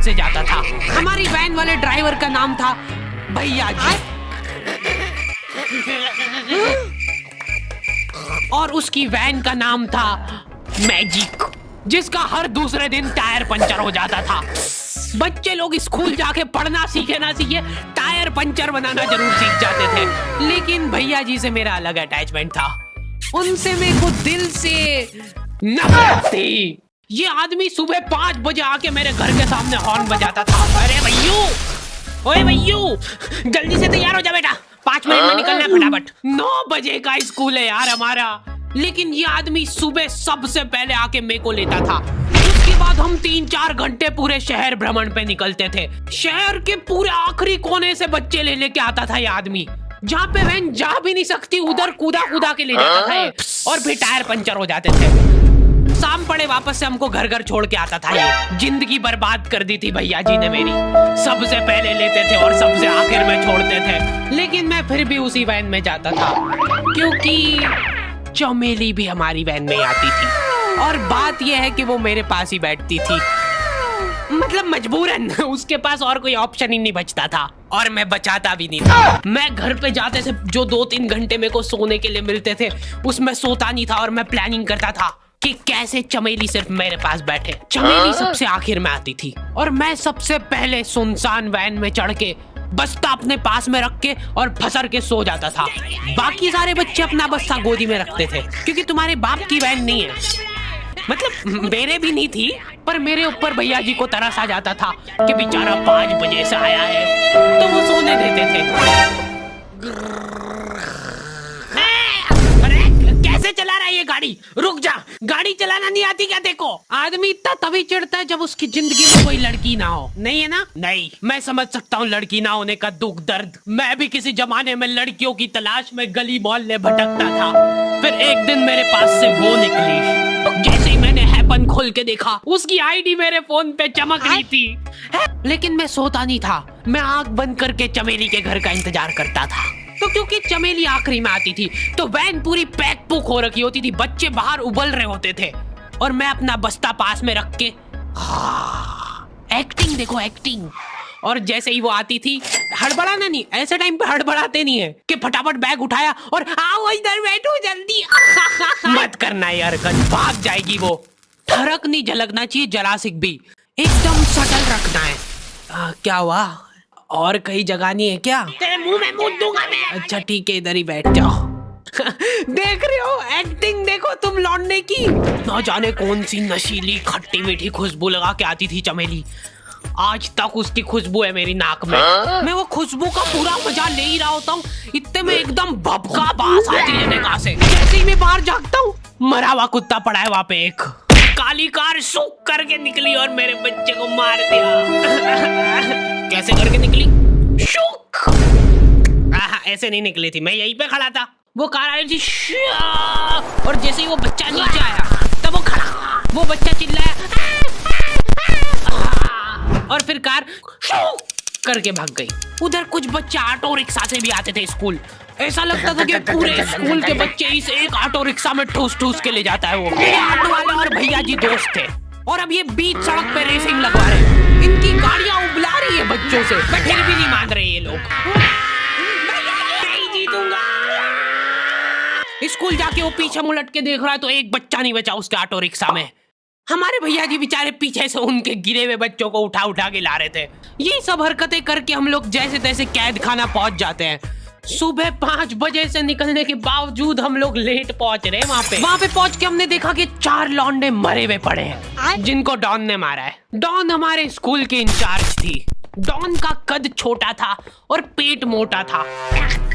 से जाता था। हमारी वैन वाले ड्राइवर का नाम था भैया जी और उसकी वैन का नाम था मैजिक, जिसका हर दूसरे दिन टायर पंचर हो जाता था। बच्चे लोग स्कूल जाके पढ़ना सीखे ना सीखे, टायर पंचर बनाना जरूर सीख जाते थे। लेकिन भैया जी से मेरा अलग अटैचमेंट था, उनसे मेरे को दिल से नफरत थी। ये आदमी सुबह 5 बजे आके मेरे घर के सामने हॉर्न बजाता था। अरे भैयू, ओए भैयू, जल्दी से तैयार हो जा बेटा, 5 मिनट में निकलना है फटाफट। 9 बजे का स्कूल है यार हमारा। लेकिन ये आदमी सुबह सबसे पहले आके मेरे को लेता था। उसके बाद हम 3-4 घंटे पूरे शहर भ्रमण पे निकलते थे। शहर के पूरे आखिरी कोने से बच्चे ले लेके आता था ये आदमी, जहाँ पे वैन जा भी नहीं सकती, उधर कूदा कूदा के ले जाता था ये, और फिर टायर पंचर हो जाते थे। शाम पड़े वापस से हमको घर घर छोड़ के आता था ये। जिंदगी बर्बाद कर दी थी भैया जी ने मेरी। सबसे पहले लेते थे और सबसे आखिर में छोड़ते थे। लेकिन मैं फिर भी उसी वैन में जाता था, क्योंकि चमेली भी हमारी वैन में आती थी। और बात यह है कि वो मेरे पास ही बैठती थी, मतलब मजबूरन, उसके पास और कोई ऑप्शन ही नहीं बचता था। और मैं बचाता भी नहीं था। मैं घर पे जाते से जो 2-3 घंटे मेरे को सोने के लिए मिलते थे, उसमें सोता नहीं था और मैं प्लानिंग करता था कि कैसे चमेली सिर्फ मेरे पास बैठे। चमेली सबसे आखिर में आती थी और मैं सबसे पहले सुनसान वैन में चढ़ के बस्ता अपने पास में रख के और फसर के सो जाता था। बाकी सारे बच्चे अपना बस्ता गोदी में रखते थे, क्योंकि तुम्हारे बाप की वैन नहीं है, मतलब मेरे भी नहीं थी, पर मेरे ऊपर भैया जी को तरस आ जाता था कि बेचारा 5 बजे से आया है, तो वो सोने देते थे। कैसे चला रहा है ये गाड़ी? रुक जा, गाड़ी चलाना नहीं आती क्या? देखो, आदमी इतना तभी चिढ़ता है जब उसकी जिंदगी में कोई लड़की ना हो। नहीं है ना? नहीं, मैं समझ सकता हूँ लड़की ना होने का दुख दर्द। मैं भी किसी जमाने में लड़कियों की तलाश में गली मोहल्ले भटकता था। फिर एक दिन मेरे पास से वो निकली। जैसे ही मैंने हैपन खोल के देखा, उसकी आईडी मेरे फोन पे चमक रही थी। लेकिन मैं सोता नहीं था, मैं आंख बंद करके चमेली के घर का इंतजार करता था। तो क्योंकि चमेली आखिरी में आती थी, तो वैन पूरी पैक पुक हो रखी होती थी, बच्चे बाहर उबल रहे होते थे, और मैं अपना बस्ता पास में रख के एक्टिंग देखो, एक्टिंग। और जैसे ही वो आती थी, हड़बड़ाना नहीं, ऐसे टाइम पे हड़बड़ाते नहीं है कि फटाफट बैग उठाया और आओ इधर बैठो जल्दी। मत करना यार, भाग जाएगी वो। ठरक नहीं झलकना चाहिए, जरा सिक भी, एकदम सटल रखना है। क्या हुआ? और कहीं जगह नहीं है क्या? तेरे मुंह में मूत दूंगा मैं। अच्छा ठीक है, इधर ही बैठ जाओ। देख रहे हो, एक्टिंग देखो तुम लौंडे की। ना जाने कौन सी नशीली खट्टी मीठी खुशबू लगा के आती थी चमेली। आज तक उसकी खुशबू है मेरी नाक में। मैं वो खुशबू का पूरा मजा ले ही रहा होता हूँ, इतने में एकदम भभका बास आती है निगाह से। जैसे ही मैं बाहर झांकता हूँ, मरा हुआ कुत्ता पड़ा है वहाँ पे। एक काली कार सूख करके निकली और मेरे बच्चे को मार दिया। कैसे करके निकली? शुक। ऐसे नहीं निकली थी, मैं यहीं पे खड़ा था, वो कार आई थी, और जैसे ही वो बच्चा नीचे आया तब वो खड़ा, वो बच्चा चिल्लाया, और फिर कार करके भाग गई। उधर कुछ बच्चे ऑटो रिक्शा से भी आते थे स्कूल। ऐसा लगता था कि पूरे स्कूल के बच्चे इस एक ऑटो रिक्शा में ठूस ठूस के ले जाता है वो। ऑटो वाले और भैया जी दोस्त थे, और अब ये बीच सड़क पे रेसिंग लगवा रहे हैं। इनकी गाड़ियां उबला रही है बच्चों से, पर फिर भी नहीं मान रहे ये लोग। नहीं जीतूंगा। स्कूल जाके वो पीछे मुलट के देख रहा है तो एक बच्चा नहीं बचा उसके ऑटो रिक्शा में। हमारे भैया जी बेचारे पीछे से उनके गिरे हुए बच्चों को उठा उठा के ला रहे थे। ये सब हरकतें करके हम लोग जैसे तैसे कैद खाना पहुंच जाते हैं। सुबह 5 बजे से निकलने के बावजूद हम लोग लेट पहुंच रहे हैं वहाँ पे पहुंच के हमने देखा कि 4 लौंडे मरे हुए पड़े हैं, जिनको डॉन ने मारा है। डॉन हमारे स्कूल की इंचार्ज थी। डॉन का कद छोटा था और पेट मोटा था,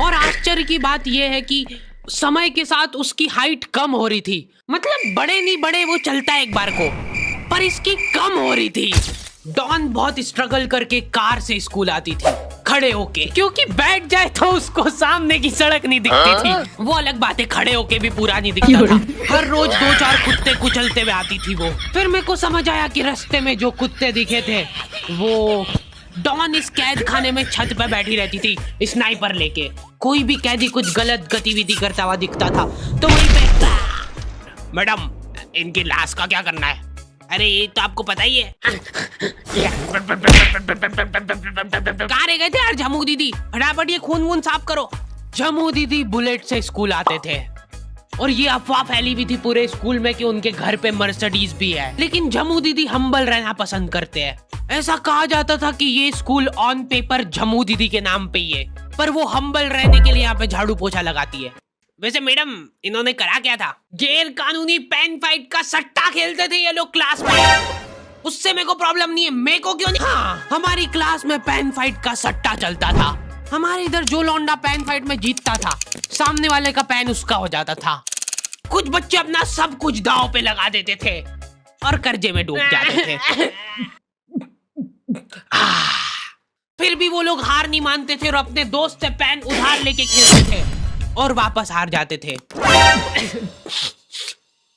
और आश्चर्य की बात यह है कि समय के साथ उसकी हाइट कम हो रही थी। मतलब बड़े नहीं बड़े वो चलता है एक बार को, पर इसकी कम हो रही थी। डॉन बहुत स्ट्रगल करके कार से स्कूल आती थी खड़े होके, क्योंकि बैठ जाए तो उसको सामने की सड़क नहीं दिखती थी। वो अलग बात है, खड़े होके भी पूरा नहीं दिखता था। हर रोज 2-4 कुत्ते कुचलते हुए आती थी वो। फिर मेरे को समझ आया कि रास्ते में जो कुत्ते दिखे थे वो डॉन इस कैद खाने में छत पे बैठी रहती थी स्नाइपर लेके। कोई भी कैदी कुछ गलत गतिविधि करता हुआ दिखता था तो वहीं पे, मैडम इनकी लाश का क्या करना है? अरे ये तो आपको पता ही है। कहाँ रह गए थे यार झमू दीदी? फटाफट ये खून वून साफ करो। झमू दीदी बुलेट से स्कूल आते थे और ये अफवाह फैली हुई थी पूरे स्कूल में कि उनके घर पे मर्सिडीज भी है, लेकिन झमू दीदी हम्बल रहना पसंद करते हैं। ऐसा कहा जाता था कि ये स्कूल ऑन पेपर झमू दीदी के नाम पे ही है, पर वो हम्बल रहने के लिए यहाँ पे झाड़ू पोछा लगाती है। वैसे मैडम इन्होंने करा क्या था? गैर कानूनी पेन फाइट का सट्टा खेलते थे ये लोग क्लास में। उससे मेरे को प्रॉब्लम नहीं है, मेरे को क्यों नहीं? हाँ, हमारी क्लास में पेन फाइट का सट्टा चलता था। हमारे इधर जो लौंडा पेन फाइट में जीतता था, सामने वाले का पेन उसका हो जाता था। कुछ बच्चे अपना सब कुछ दांव पे लगा देते थे और कर्जे में डूब जाते थे। फिर भी वो लोग हार नहीं मानते थे और अपने दोस्त से पेन उधार लेके खेलते थे और वापस हार जाते थे।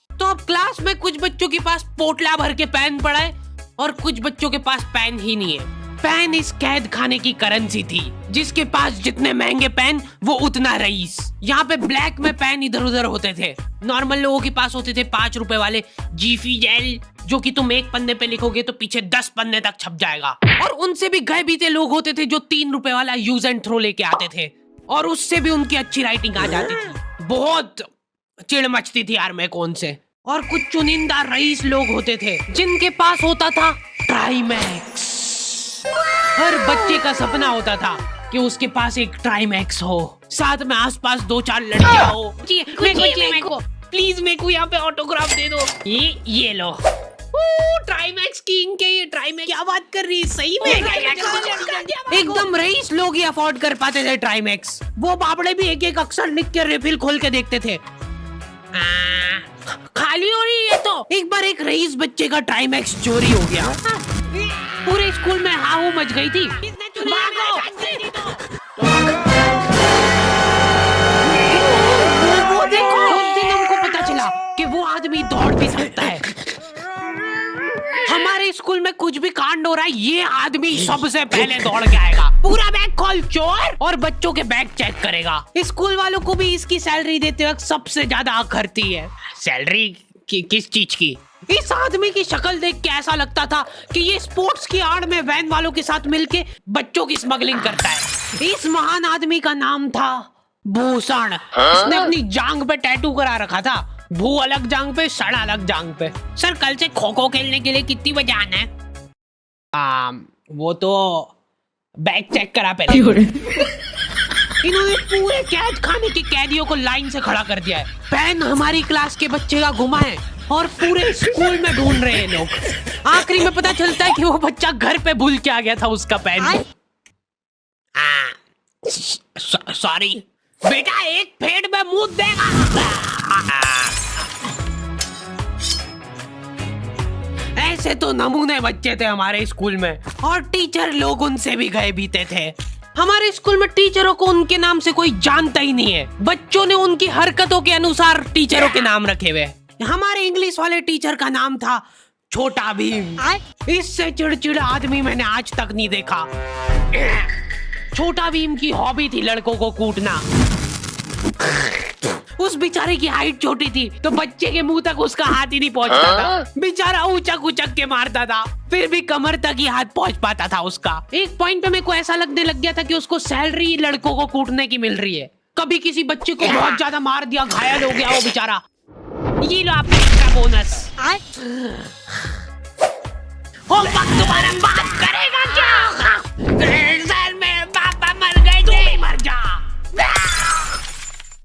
तो अब क्लास में कुछ बच्चों के पास पोटला भर के पेन पड़ा है और कुछ बच्चों के पास पेन ही नहीं है। पेन इस कैद खाने की करेंसी थी, जिसके पास जितने महंगे पेन वो उतना रईस। यहाँ पे ब्लैक में पेन इधर उधर होते थे। नॉर्मल लोगों के पास होते थे 5 रुपए वाले जीफी जेल, जो कि तुम एक पन्ने पे लिखोगे तो पीछे 10 पन्ने तक छप जाएगा। और उनसे भी गए बीते लोग होते थे जो 3 रुपए वाला यूज एंड थ्रो लेके आते थे और उससे भी उनकी अच्छी राइटिंग आ जाती थी। बहुत चिढ़ मचती थी यार मेरे को उनसे। और कुछ चुनिंदा रईस लोग होते थे जिनके पास होता था ट्राईमैक्स। हर बच्चे का सपना होता था कि उसके पास एक ट्राईमैक्स हो, साथ में आसपास 2-4 लड़कियां हो। मेरे को प्लीज मेरे को यहाँ पे ऑटोग्राफ दे दो। ये लो ट्राईमैक्स किंग के। ये ट्राईमैक्स क्या बात कर रही है? सही में एकदम रईस लोग ही अफोर्ड कर पाते थे ट्राईमैक्स। वो बाबड़े भी एक एक अक्षर लिख के रिफिल खोल के देखते थे। खाली हो रही है तो एक बार एक रईस बच्चे का ट्राईमैक्स चोरी हो गया। पूरे स्कूल में हाहू मच गई थी। वो देखो, उस दिन हमको पता चला कि वो आदमी दौड़ भी सकता है। हमारे स्कूल में कुछ भी कांड हो रहा है, ये आदमी सबसे पहले दौड़ के आएगा। पूरा बैग खोल चोर, और बच्चों के बैग चेक करेगा। स्कूल वालों को भी इसकी सैलरी देते वक्त सबसे ज्यादा आखरती है। सैलरी किस चीज की? इस आदमी की शक्ल देख के ऐसा लगता था कि ये स्पोर्ट्स की आड़ में वैन वालों के साथ मिलके बच्चों की स्मगलिंग करता है। इस महान आदमी का नाम था भूषण। उसने अपनी जांग पे टैटू करा रखा था, भू अलग जांग पे, सड़ अलग जांग पे। सर कल से खो खो खेलने के लिए कितनी बजे आना है? वो तो बैग चेक करा पहले। इन्होंने पूरे कैद खाने के कैदियों को लाइन से खड़ा कर दिया है। पेन हमारी क्लास के बच्चे का गुमा है और पूरे स्कूल में ढूंढ रहे हैं लोग। आखिरी में पता चलता है कि वो बच्चा घर पे भूल के आ गया था उसका पेन। सॉरी बेटा, एक फेड में मुंह देगा। ऐसे तो नमूने बच्चे थे हमारे स्कूल में, और टीचर लोग उनसे भी गए बीते थे। हमारे स्कूल में टीचरों को उनके नाम से कोई जानता ही नहीं है। बच्चों ने उनकी हरकतों के अनुसार टीचरों के नाम रखे हुए। हमारे इंग्लिश वाले टीचर का नाम था छोटा भीम। इससे चिड़चिड़ा आदमी मैंने आज तक नहीं देखा। छोटा भीम की हॉबी थी लड़कों को कूटना। उस बेचारे की हाइट छोटी थी तो बच्चे के मुंह तक उसका हाथ ही नहीं पहुंचता था। बेचारा उचक उचक के मारता था, फिर भी कमर तक ही हाथ पहुंच पाता था उसका। एक पॉइंट पे मेरे को ऐसा लगने लग गया था कि उसको सैलरी लड़कों को कूटने की मिल रही है। कभी किसी बच्चे को बहुत ज्यादा मार दिया, घायल हो गया वो बेचारा, ये लो आपका एक्स्ट्रा बोनस। होमवर्क दोबारा बात करेगा क्या? सर मेरे पापा मर गए, तू भी मर जा।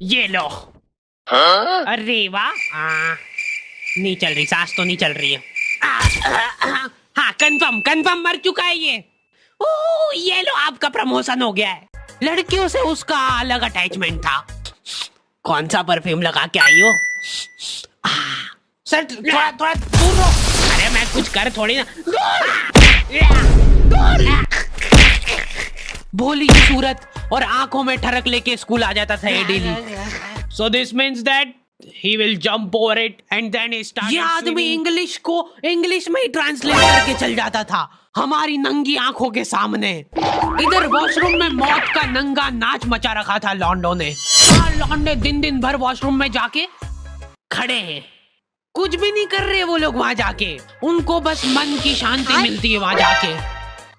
ये लो। अरे वाह, नहीं चल रही सांस, तो नहीं चल रही है। हाँ कंफर्म मर चुका है ये। ये लो आपका प्रमोशन हो गया है। लड़कियों से उसका अलग अटैचमेंट था। कौन सा परफ्यूम लगा के आई हो? सर थोड़ा दूर रहो। अरे मैं कुछ कर थोड़ी ना। भोली की सूरत और आंखों में ठरक लेके स्कूल आ जाता था ये daily. So this means that he will jump over it and then he started. ये आदमी इंग्लिश को इंग्लिश में ही ट्रांसलेट करके चल जाता था हमारी नंगी आंखों के सामने। इधर वॉशरूम में मौत का नंगा नाच मचा रखा था लॉन्डो ने। लॉन्डे दिन भर वॉशरूम में जाके खड़े हैं, कुछ भी नहीं कर रहे वो लोग वहाँ जाके, उनको बस मन की शांति मिलती है वहाँ जाके।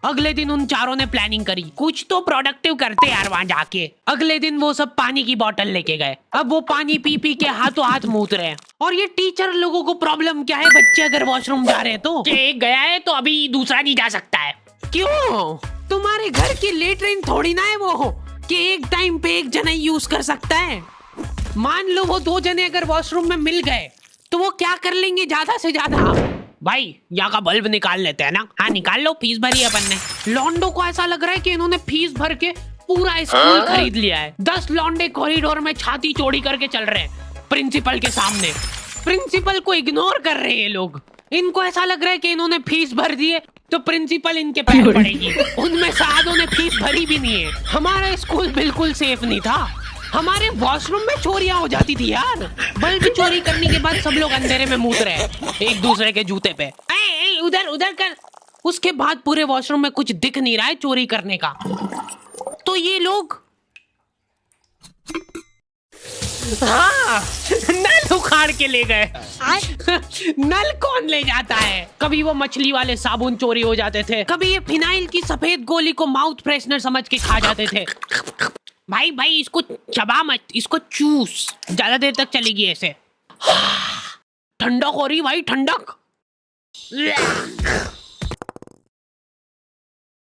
अगले दिन उन चारों ने प्लानिंग करी, कुछ तो प्रोडक्टिव करते यार वहाँ जाके। अगले दिन वो सब पानी की बोतल लेके गए। अब वो पानी पी पी के हाथों हाथ मूत रहे हैं। और ये टीचर लोगों को प्रॉब्लम क्या है, बच्चे अगर वॉशरूम जा रहे हैं तो एक गया है तो अभी दूसरा नहीं जा सकता है। क्यों? तुम्हारे घर की लेटरिन थोड़ी ना है वो कि एक टाइम पे एक जना यूज कर सकता है। मान लो वो 2 जने अगर वॉशरूम में मिल गए तो वो क्या कर लेंगे ज्यादा से ज्यादा? भाई यहाँ का बल्ब निकाल लेते हैं ना। हाँ निकाल लो, फीस भरी है अपन ने। लॉन्डो को ऐसा लग रहा है कि इन्होंने फीस भर के पूरा स्कूल खरीद लिया है। 10 लॉन्डे कॉरिडोर में छाती चौड़ी करके चल रहे हैं प्रिंसिपल के सामने। प्रिंसिपल को इग्नोर कर रहे हैं ये लोग। इनको ऐसा लग रहा है कि इन्होंने फीस भर दी है तो प्रिंसिपल इनके पैर पड़ेगी। उनमें से आधों ने फीस भरी भी नहीं है। हमारा स्कूल बिल्कुल सेफ नहीं था। हमारे वॉशरूम में चोरियां हो जाती थी यार। बल्ब चोरी करने के बाद सब लोग अंधेरे में मूत रहे एक दूसरे के जूते पे। उधर उधर कर। उसके बाद पूरे वॉशरूम में कुछ दिख नहीं रहा है चोरी करने का। तो ये लोग हाँ नल उखाड़ के ले गए। नल कौन ले जाता है? कभी वो मछली वाले साबुन चोरी हो जाते थे, कभी ये फिनाइल की सफेद गोली को माउथ फ्रेशनर समझ के खा जाते थे। भाई भाई इसको चबा मत, इसको चूस, ज्यादा देर तक चलेगी ऐसे। ठंडक हो रही भाई, ठंडक।